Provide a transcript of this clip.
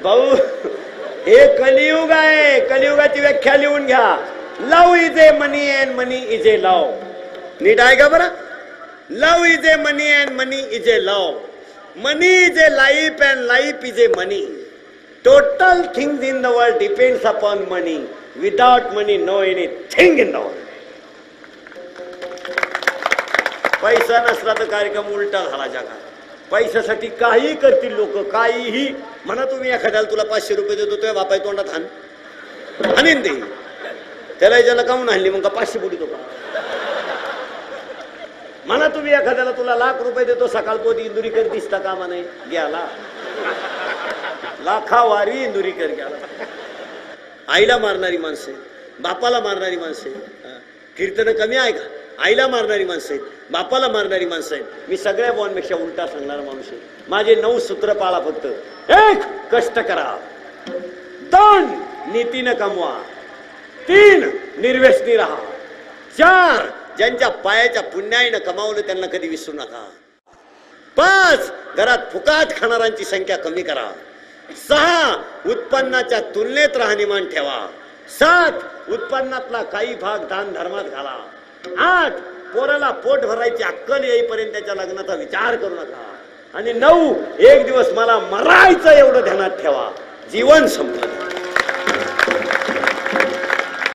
भाऊ हे कलियुग आहे, कलियुगाची व्याख्या लिहून घ्या. Love is a money and money is a love. नीट आहे का बरं? Love is a money and money is a love. Money is a life and life is a money. Total things in the world depends upon money. Without money no anything in the world. पैसा नसला तर कार्यक्रम उलटा झाला जगात. पैशासाठी काही करतील लोक, काहीही म्हणा. तुम्ही एखाद्याला तुला 500 रुपये देतो, तुझ्या बापाय तोंडात हाणीन ते. त्याला ज्याला काहून आणली मग 500 बुडीतो का? म्हणा तुम्ही एखाद्याला तुला ₹1,00,000 देतो, सकाळपोत इंदुरीकर दिसता का म्हणे गेला. लाखावारी इंदुरीकर गेला. आईला मारणारी माणसं, बापाला मारणारी माणसं. कीर्तन कमी आहे का? आईला मारणारी माणसं आहेत, बापाला मारणारी माणसं आहेत. मी सगळ्या बोलांपेक्षा उलटा सांगणारा माणूस आहे. माझे 9 सूत्र पाळा फक्त. 1 कष्ट करा, 2 नीतीनं कमवा, 3 निर्व्यसनी राहा, 4 ज्यांच्या पायाच्या पुण्याईनं कमावलं त्यांना कधी विसरू नका, 5 घरात फुकाट खाणाऱ्यांची संख्या कमी करा, 6 उत्पन्नाच्या तुलनेत राहणीमान ठेवा, 7 उत्पन्नातला काही भाग दान धर्मात घाला, 8 पोराला पोट भरायची अक्कल येईपर्यंत त्याच्या लग्नाचा विचार करू नका, आणि 9 एक दिवस मला मरायचं एवढं ध्यानात ठेवा. जीवन संपलं.